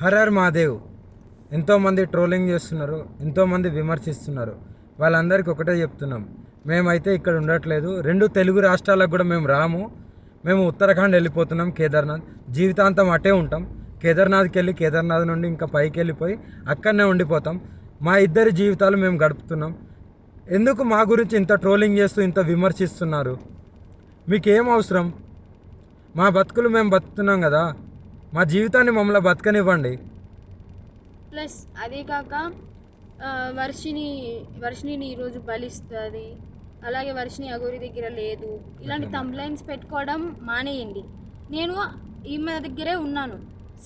Her her Mahadev. ఎంతోమంది trolling చేస్తున్నారు, ఎంతోమంది విమర్శిస్తున్నారు. వాళ్ళందరికీ ఒకటే చెప్తున్నాం, మేమైతే ఇక్కడ ఉండట్లేదు. 2 తెలుగు రాష్ట్రాలకు కూడా మేము రాము. మేము ఉత్తరాఖండ్ వెళ్ళిపోతున్నాం, కేదార్నాథ్. జీవితాంతం అటే ఉంటాం. కేదార్నాథ్కి వెళ్ళి కేదార్నాథ్ నుండి ఇంకా పైకి వెళ్ళిపోయి అక్కడనే ఉండిపోతాం. మా ఇద్దరి జీవితాలు మేము గడుపుతున్నాం. ఎందుకు మా గురించి ఇంత ట్రోలింగ్ చేస్తూ ఇంత విమర్శిస్తున్నారు? మీకేం అవసరం? మా బతుకులు మేము బతుకుతున్నాం కదా, మా జీవితాన్ని మమ్మల్ని బతకనివ్వండి. ప్లస్ అదే కాక వర్షిని ఈరోజు బలిస్తుంది, అలాగే వర్షిని అగోరి దగ్గర లేదు, ఇలాంటి కంప్లైంట్స్ పెట్టుకోవడం మానేయండి. నేను ఈమె దగ్గరే ఉన్నాను,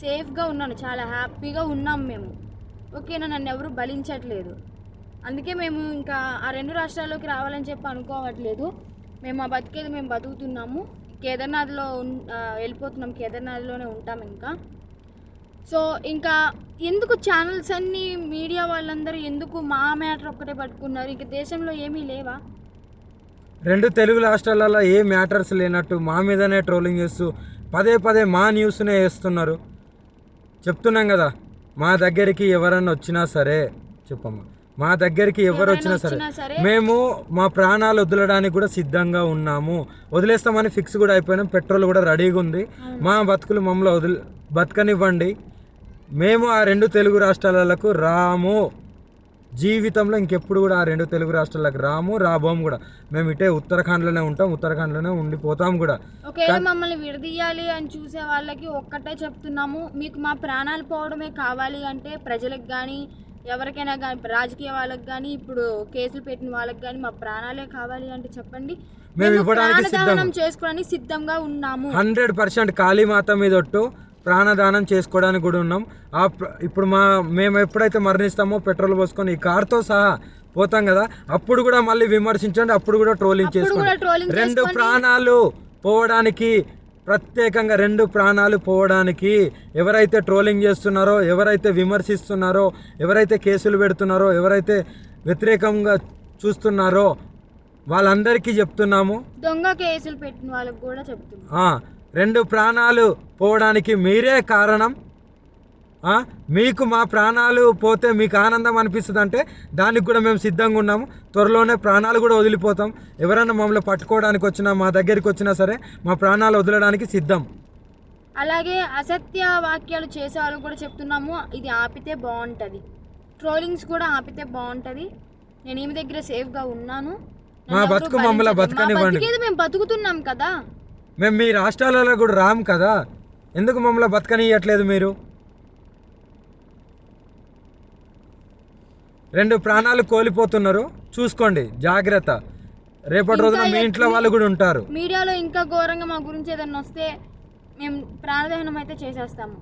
సేఫ్గా ఉన్నాను, చాలా హ్యాపీగా ఉన్నాం మేము. ఓకేనా, నన్ను ఎవరు బలించట్లేదు. అందుకే మేము ఇంకా ఆ 2 రాష్ట్రాల్లోకి రావాలని చెప్పి అనుకోవట్లేదు. మేము ఆ బతికేది మేము బతుకుతున్నాము. కేదార్నాథ్లో వెళ్ళిపోతున్నాం, కేదార్నాథ్లోనే ఉంటాం ఇంకా. సో ఇంకా ఎందుకు ఛానల్స్ అన్నీ, మీడియా వాళ్ళందరూ ఎందుకు మా మ్యాటర్ ఒక్కటే పట్టుకున్నారు? ఇంక దేశంలో ఏమీ లేవా? 2 తెలుగు రాష్ట్రాలలో ఏ మ్యాటర్స్ లేనట్టు మా మీదనే ట్రోలింగ్ చేస్తూ పదే మా న్యూస్నే వేస్తున్నారు. చెప్తున్నాం కదా, మా దగ్గరికి ఎవరన్నా వచ్చినా సరే, చెప్పమ్మా, మా దగ్గరికి ఎవరు వచ్చినా సరే మేము మా ప్రాణాలు వదలడానికి కూడా సిద్ధంగా ఉన్నాము. వదిలేస్తామని ఫిక్స్ కూడా అయిపోయినాం. పెట్రోల్ కూడా రెడీగా ఉంది. మా బతుకులు మమ్మల్ని బతకనివ్వండి. మేము ఆ 2 తెలుగు రాష్ట్రాలకు రాము. జీవితంలో ఇంకెప్పుడు కూడా ఆ 2 తెలుగు రాష్ట్రాలకు రాబోము కూడా. మేము ఇటే ఉత్తరాఖండ్లోనే ఉంటాం, ఉత్తరాఖండ్లోనే ఉండిపోతాం కూడా. ఒకవేళ మమ్మల్ని విడదీయాలి అని చూసే వాళ్ళకి ఒక్కటే చెప్తున్నాము, మీకు మా ప్రాణాలు పోవడమే కావాలి అంటే ప్రజలకు కానీ ఎవరికైనా కానీ, రాజకీయ వాళ్ళకి కానీ, ఇప్పుడు కేసులు పెట్టిన వాళ్ళకి కానీ మా ప్రాణాలే కావాలి అంటే చెప్పండి, మేము ఇవ్వడానికి చేసుకోవడానికి సిద్ధంగా ఉన్నాము. 100% కాళీమాత మీద ఒట్టు ప్రాణదానం చేసుకోవడానికి కూడా ఉన్నాం. ఇప్పుడు మేము ఎప్పుడైతే మరణిస్తామో పెట్రోల్ పోసుకొని ఈ కార్తో సహా పోతాం కదా, అప్పుడు కూడా మళ్ళీ విమర్శించండి, అప్పుడు కూడా ట్రోలింగ్ చేసుకోండి. 2 ప్రాణాలు పోవడానికి, ప్రత్యేకంగా 2 ప్రాణాలు పోవడానికి ఎవరైతే ట్రోలింగ్ చేస్తున్నారో, ఎవరైతే విమర్శిస్తున్నారో, ఎవరైతే కేసులు పెడుతున్నారో, ఎవరైతే వ్యతిరేకంగా చూస్తున్నారో వాళ్ళందరికీ చెప్తున్నాము. దొంగ కేసులు పెట్టిన వాళ్ళకి కూడా చెప్తున్నాము, 2 ప్రాణాలు పోవడానికి మీరే కారణం. మీకు మా ప్రాణాలు పోతే మీకు ఆనందం అనిపిస్తుంది అంటే దానికి కూడా మేము సిద్ధంగా ఉన్నాము. త్వరలోనే ప్రాణాలు కూడా వదిలిపోతాం. ఎవరైనా మమ్మల్ని పట్టుకోవడానికి వచ్చినా, మా దగ్గరికి వచ్చినా సరే మా ప్రాణాలు వదలడానికి సిద్ధం. అలాగే అసత్య వాక్యాలు చేసే వాళ్ళు కూడా చెప్తున్నాము, ఇది ఆపితే బాగుంటుంది. ట్రోలింగ్స్ కూడా ఆపితే బాగుంటుంది. నేను ఈమె దగ్గర సేఫ్గా ఉన్నాను. మా బతుకు మమ్మల్ని బతకనివ్వండి. మేము బతుకుతున్నాం కదా, మేము మీ రాష్ట్రాలలో కూడా రాము కదా, ఎందుకు మమ్మల్ని బతకనియట్లేదు మీరు? 2 ప్రాణాలు కోల్పోతున్నారు, చూసుకోండి, జాగ్రత్త. రేపటి రోజున మీ ఇంట్లో వాళ్ళు కూడా ఉంటారు. మీడియాలో ఇంకా ఘోరంగా మా గురించి ఏదైనా వస్తే మేము ప్రాణదహనం అయితే చేసేస్తాము.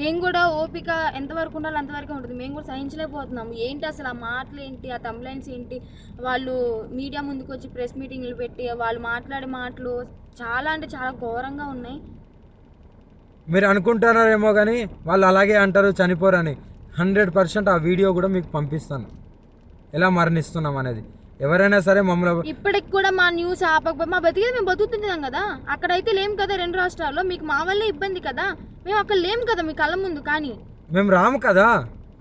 మేము కూడా ఓపిక ఎంతవరకు ఉండాలో అంతవరకు ఉంటుంది. మేము కూడా సహించలేకపోతున్నాము. ఏంటి అసలు ఆ మాటలు ఏంటి, ఆ కంప్లైంట్స్ ఏంటి, వాళ్ళు మీడియా ముందుకు వచ్చి ప్రెస్ మీటింగ్లు పెట్టి వాళ్ళు మాట్లాడే మాటలు చాలా అంటే చాలా ఘోరంగా ఉన్నాయి. మీరు అనుకుంటున్నారేమో కానీ వాళ్ళు అలాగే అంటారు, చనిపోరని. 100% ఆ వీడియో కూడా మీకు పంపిస్తాను, ఎలా మరణిస్తున్నాం అనేది. ఎవరైనా సరే మమ్మల్ని ఇప్పటికి కూడా మా న్యూస్ ఆపకపోతే మా బతికేది మేము బతుకుతున్నాం కదా. అక్కడైతే లేం కదా 2 రాష్ట్రాల్లో, మీకు మా వల్లే ఇబ్బంది కదా. మేము అక్కడ లేం కదా మీ కళ్ళ ముందు, కానీ మేము రాము కదా,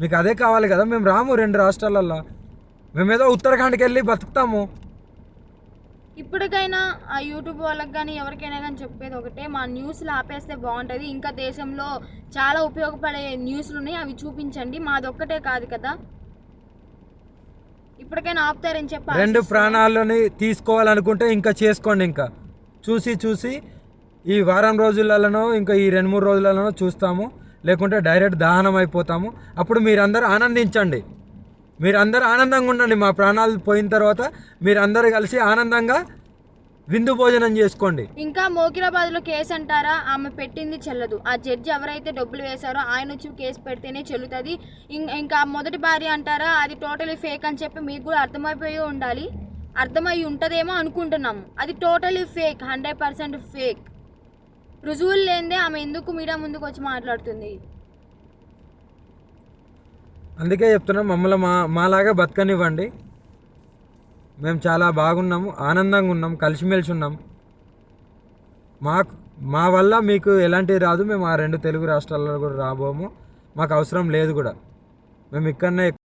మీకు అదే కావాలి కదా. మేము రాము 2 రాష్ట్రాలల్లో, మేమేదో ఉత్తరాఖండ్కి వెళ్ళి బతుకుతాము. ఇప్పటికైనా ఆ యూట్యూబ్ వాళ్ళకి కానీ ఎవరికైనా కానీ చెప్పేది ఒకటే, మా న్యూస్లు ఆపేస్తే బాగుంటుంది. ఇంకా దేశంలో చాలా ఉపయోగపడే న్యూస్లు ఉన్నాయి, అవి చూపించండి. మాదొక్కటే కాదు కదా, ఇప్పటికైనా ఆపుతారని చెప్పి. 2 ప్రాణాలని తీసుకోవాలనుకుంటే ఇంకా చేసుకోండి. ఇంకా చూసి ఈ వారం రోజులలోనో ఇంకా ఈ 2-3 రోజులలోనో చూస్తాము, లేకుంటే డైరెక్ట్ దహనం అయిపోతాము. అప్పుడు మీరందరూ ఆనందించండి, మీరందరూ ఆనందంగా ఉండండి. మా ప్రాణాలు పోయిన తర్వాత మీరందరూ కలిసి ఆనందంగా విందు భోజనం చేసుకోండి. ఇంకా మోకిరాబాద్లో కేసు అంటారా, ఆమె పెట్టింది చెల్లదు. ఆ జడ్జి ఎవరైతే డబ్బులు వేశారో ఆయన వచ్చి కేసు పెడితేనే చెల్లుతుంది. ఇంకా మొదటి భార్య అంటారా, అది టోటలీ ఫేక్ అని చెప్పి మీకు కూడా అర్థమైపోయి ఉండాలి. అర్థమై ఉంటుందేమో అనుకుంటున్నాము. అది టోటలీ ఫేక్, 100% ఫేక్. రుజువులు లేనిదే ఆమె ఎందుకు మీడియా ముందుకు వచ్చి మాట్లాడుతుంది? అందుకే చెప్తున్నాం, మమ్మల్ని మాలాగా బతకనివ్వండి. మేము చాలా బాగున్నాము, ఆనందంగా ఉన్నాం, కలిసిమెలిసి ఉన్నాం. మా వల్ల మీకు ఎలాంటివి రాదు. మేము ఆ 2 తెలుగు రాష్ట్రాల్లో కూడా రాబోము. మాకు అవసరం లేదు కూడా. మేము ఇక్కడనే